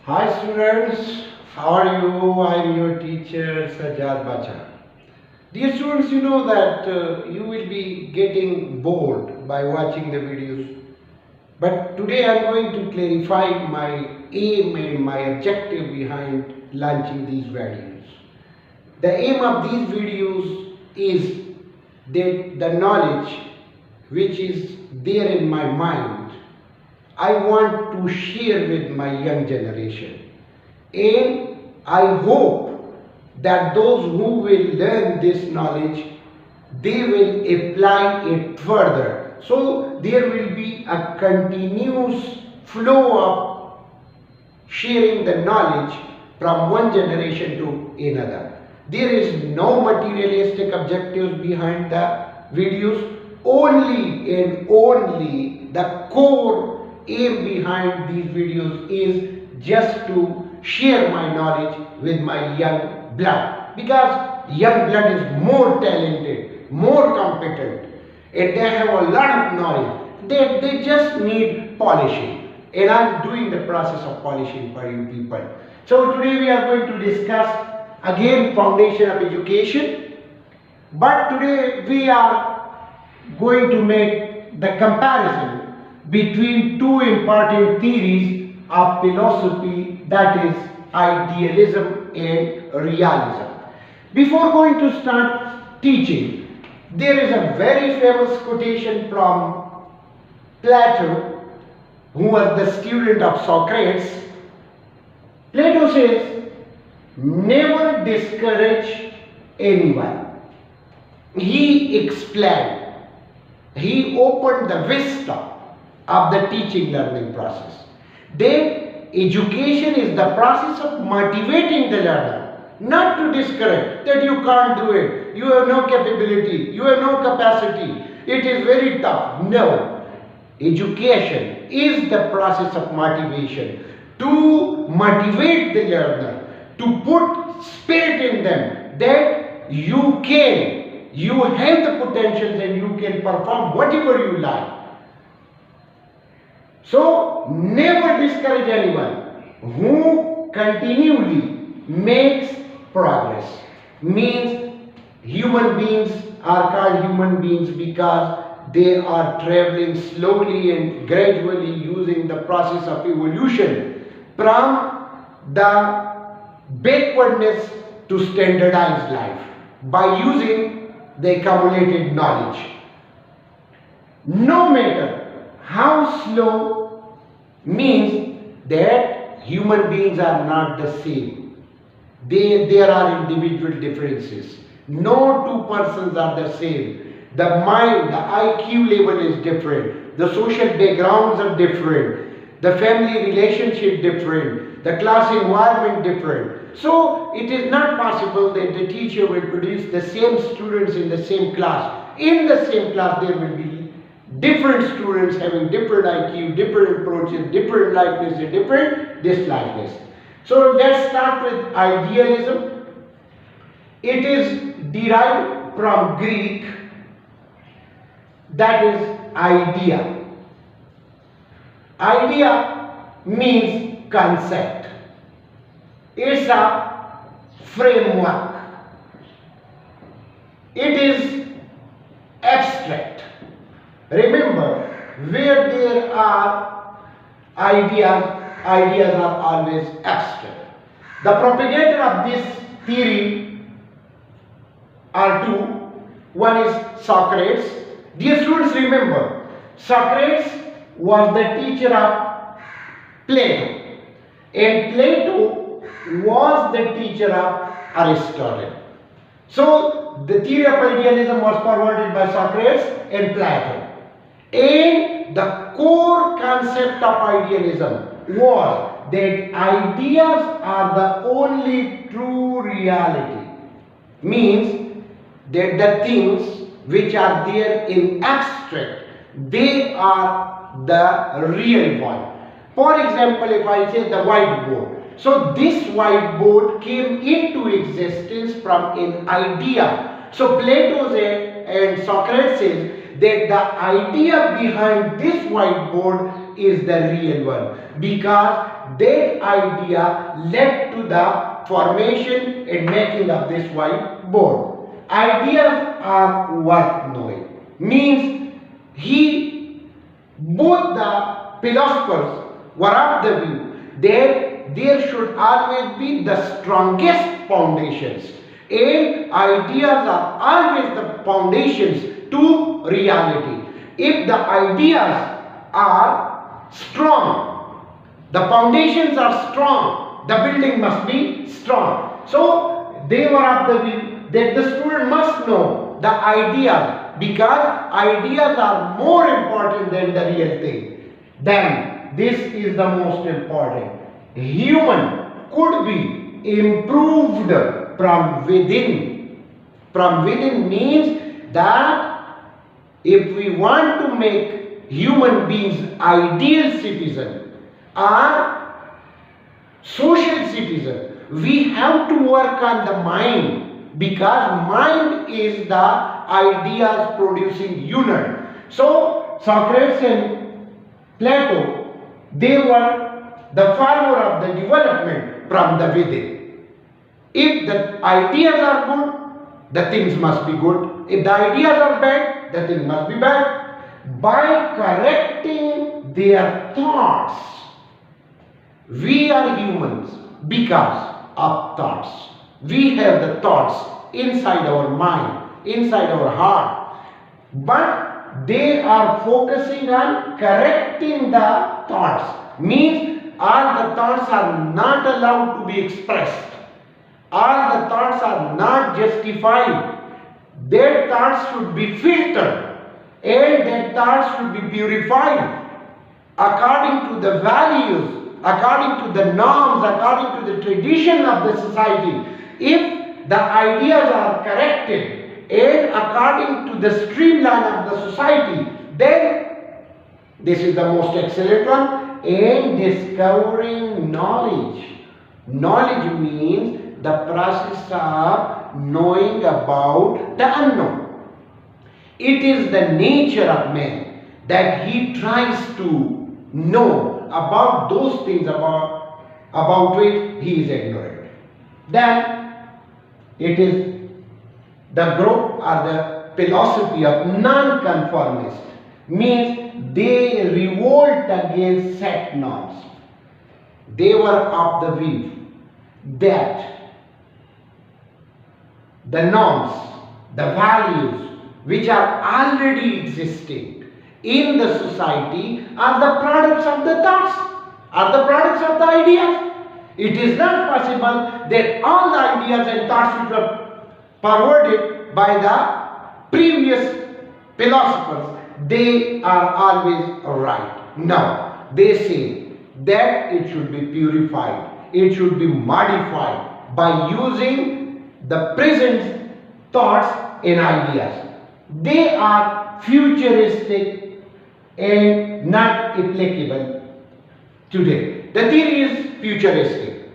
Hi students, how are you? I am your teacher Sajjad Bacha. Dear students, you know that you will be getting bored by watching the videos. But today I am going to clarify my aim and my objective behind launching these videos. The aim of these videos is that the knowledge which is there in my mind, I want to share with my young generation. And I hope that those who will learn this knowledge, they will apply it further. So there will be a continuous flow of sharing the knowledge from one generation to another. There is no materialistic objectives behind the videos, only and only the core aim behind these videos is just to share my knowledge with my young blood, because young blood is more talented, more competent, and they have a lot of knowledge. They just need polishing, and I'm doing the process of polishing for you people. So today we are going to discuss again foundation of education, but today we are going to make the comparison between two important theories of philosophy, that is idealism and realism. Before going to start teaching, there is a very famous quotation from Plato, who was the student of Socrates. Plato says, never discourage anyone. He explained, he opened the vista of the teaching learning process. That education is the process of motivating the learner, not to discourage that you can't do it, you have no capability, you have no capacity, it is very tough. No, education is the process of motivation, to motivate the learner, to put spirit in them that you can, you have the potential and you can perform whatever you like. So never discourage anyone who continually makes progress. Means human beings are called human beings because they are traveling slowly and gradually using the process of evolution from the backwardness to standardized life by using the accumulated knowledge. No matter how slow, means that human beings are not the same. There are individual differences. No two persons are the same. The mind, the IQ level is different. The social backgrounds are different. The family relationship different. The class environment different. So it is not possible that the teacher will produce the same students in the same class. In the same class there will be different students having different IQ, different approaches, different likeness, and different dislikeness. So let's start with idealism. It is derived from Greek, that is idea. Idea means concept. It's a framework. It is abstract. Remember, where there are ideas, ideas are always abstract. The propagator of this theory are two. One is Socrates. Dear students, remember, Socrates was the teacher of Plato, and Plato was the teacher of Aristotle. So the theory of idealism was forwarded by Socrates and Plato. And the core concept of idealism was that ideas are the only true reality. Means that the things which are there in abstract, they are the real one. For example, if I say the whiteboard. So this whiteboard came into existence from an idea. So Plato said and Socrates says that the idea behind this whiteboard is the real one, because that idea led to the formation and making of this whiteboard. Ideas are worth knowing. Means both the philosophers were of the view that there should always be the strongest foundations, and ideas are always the foundations to reality. If the ideas are strong, the foundations are strong, the building must be strong. So they were of the view that the student must know the ideas, because ideas are more important than the real thing. Then this is the most important. Human could be improved from within. From within means that if we want to make human beings ideal citizen or social citizen, we have to work on the mind, because mind is the ideas producing unit. So Socrates and Plato, they were the farmer of the development from the within. If the ideas are good, the things must be good. If the ideas are bad, the things must be bad. By correcting their thoughts, we are humans because of thoughts. We have the thoughts inside our mind, inside our heart. But they are focusing on correcting the thoughts. Means all the thoughts are not allowed to be expressed. All the thoughts are not justified. Their thoughts should be filtered, and their thoughts should be purified according to the values, according to the norms, according to the tradition of the society. If the ideas are corrected and according to the streamline of the society, then this is the most excellent one. And discovering knowledge. Knowledge means the process of knowing about the unknown. It is the nature of man that he tries to know about those things about which he is ignorant. Then it is the group or the philosophy of non-conformist, means they revolt against set norms. They were of the view that the norms, the values which are already existing in the society are the products of the thoughts, are the products of the ideas. It is not possible that all the ideas and thoughts which were forwarded by the previous philosophers, they are always right. No, they say that it should be purified, it should be modified by using the present thoughts and ideas. They are futuristic and not applicable today. The theory is futuristic.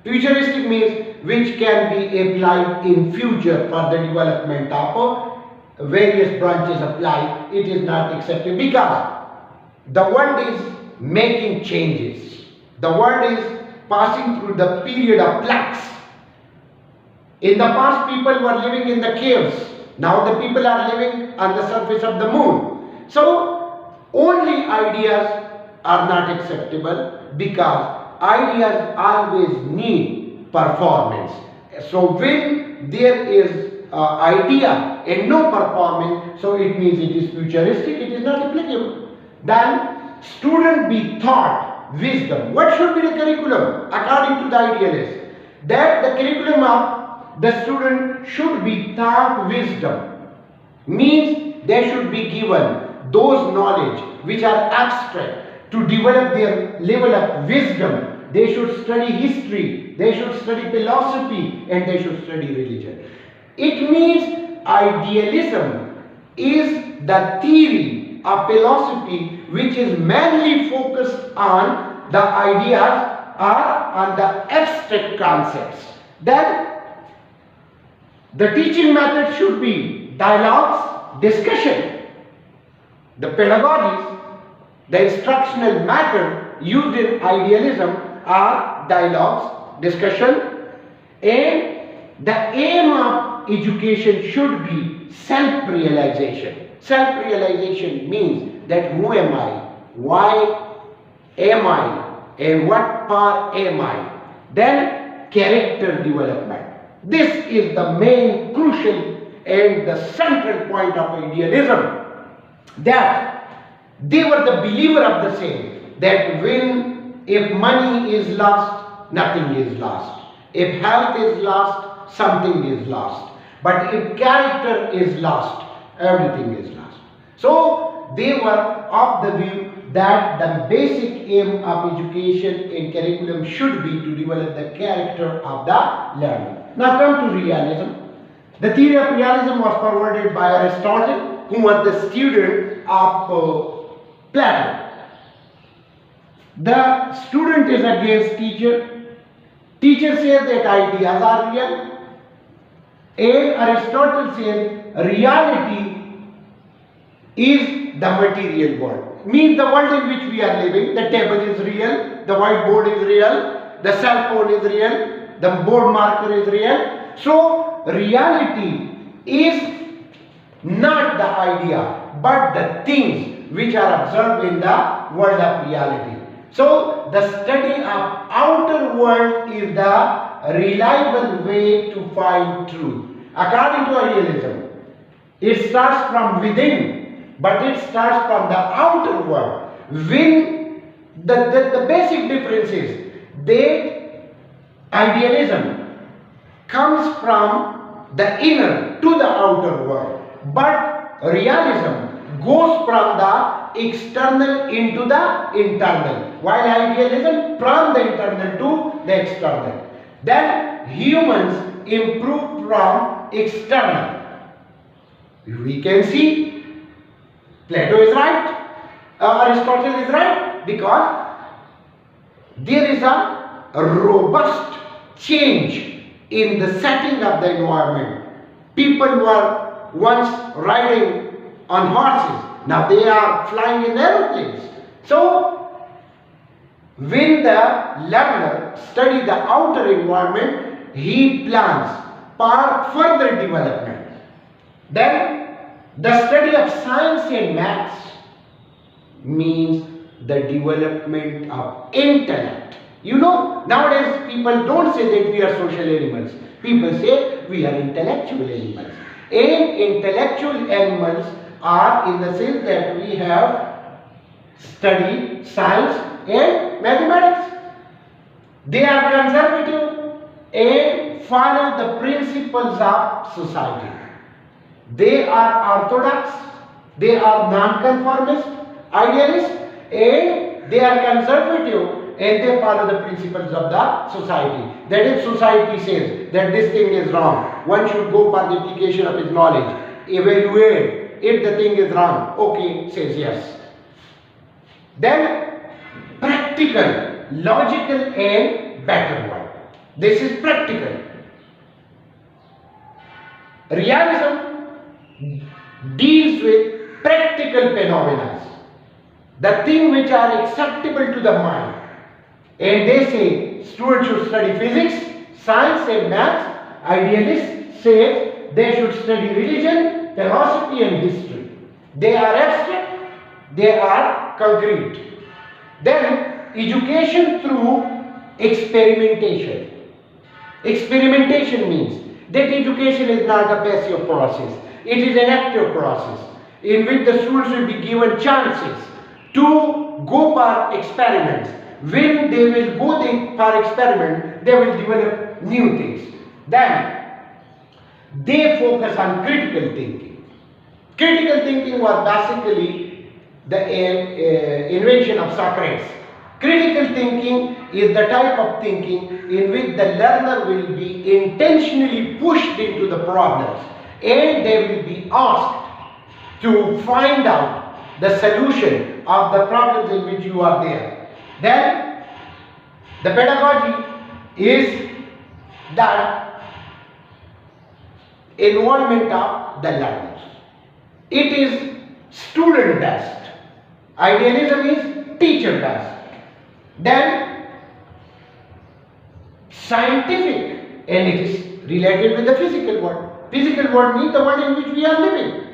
Futuristic means which can be applied in future for the development of various branches of life. It is not accepted because the world is making changes. The world is passing through the period of flux. In the past, people were living in the caves. Now the people are living on the surface of the moon. So only ideas are not acceptable because ideas always need performance. So when there is idea and no performance, so it means it is futuristic, it is not applicable. Then student be taught wisdom. What should be the curriculum according to the idealist? That the curriculum of the student should be taught wisdom. Means they should be given those knowledge which are abstract. To develop their level of wisdom, they should study history, they should study philosophy, and they should study religion. It means idealism is the theory of philosophy which is mainly focused on the ideas or on the abstract concepts. Then the teaching method should be dialogues, discussion. The pedagogies The instructional matter used in idealism are dialogues, discussion, and the aim of education should be self-realization. Self-realization means that who am I, why am I, and what part am I? Then character development. This is the main crucial and the central point of idealism, that they were the believer of the same, that if money is lost, nothing is lost. If health is lost, something is lost. But if character is lost, everything is lost. So they were of the view that the basic aim of education and curriculum should be to develop the character of the learner. Now come to realism. The theory of realism was forwarded by Aristotle, who was the student of Plato. The student is against teacher. Teacher says that ideas are real. And Aristotle says reality is the material world. Means the world in which we are living. The table is real, the whiteboard is real, the cell phone is real, the board marker is real. So reality is not the idea, but the things which are observed in the world of reality. So the study of outer world is the reliable way to find truth. According to idealism, it starts from within, but it starts from the outer world. When the basic difference is that idealism comes from the inner to the outer world, but realism goes from the external into the internal, while idealism from the internal to the external. Then humans improve from external. We can see Plato is right, Aristotle is right, because there is a robust change in the setting of the environment. People were once riding on horses, now they are flying in aeroplanes. So when the learner studies the outer environment, he plans for further development. Then the study of science and maths means the development of intellect. You know, nowadays people don't say that we are social animals. People say we are intellectual animals. And intellectual animals are in the sense that we have studied science and mathematics. They are conservative and follow the principles of society. They are orthodox, they are non-conformist, idealist, and they are conservative and they follow the principles of the society. That if society says that this thing is wrong, one should go for the application of his knowledge, evaluate. If the thing is wrong, okay, says yes. Then practical, logical and better one. This is practical. Realism deals with practical phenomena, the things which are acceptable to the mind. And they say students should study physics, science and maths. Idealists say they should study religion, philosophy and history. They are abstract, they are concrete. Then education through experimentation. Experimentation means that education is not a passive process, it is an active process in which the students will be given chances to go for experiments. When they will go for experiment, they will develop new things. Then they focus on critical thinking. Critical thinking was basically the invention of Socrates. Critical thinking is the type of thinking in which the learner will be intentionally pushed into the problems and they will be asked to find out the solution of the problems in which you are there. Then the pedagogy is the involvement of the learners. It is student based. Idealism is teacher based. Then scientific, and it is related with the physical world. Physical world means the world in which we are living.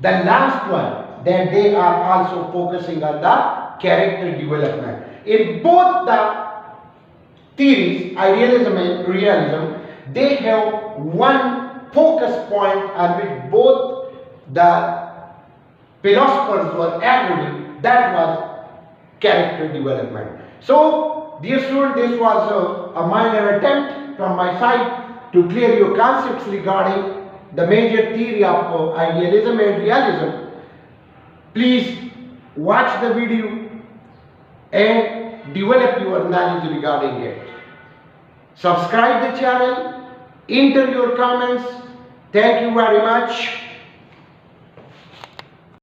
The last one, that they are also focusing on the character development. In both the theories, idealism and realism, they have one focus point on which both the philosophers were agreeing, that was character development. So, dear students, this was a minor attempt from my side to clear your concepts regarding the major theory of idealism and realism. Please watch the video and develop your knowledge regarding it. Subscribe the channel, enter your comments. Thank you very much.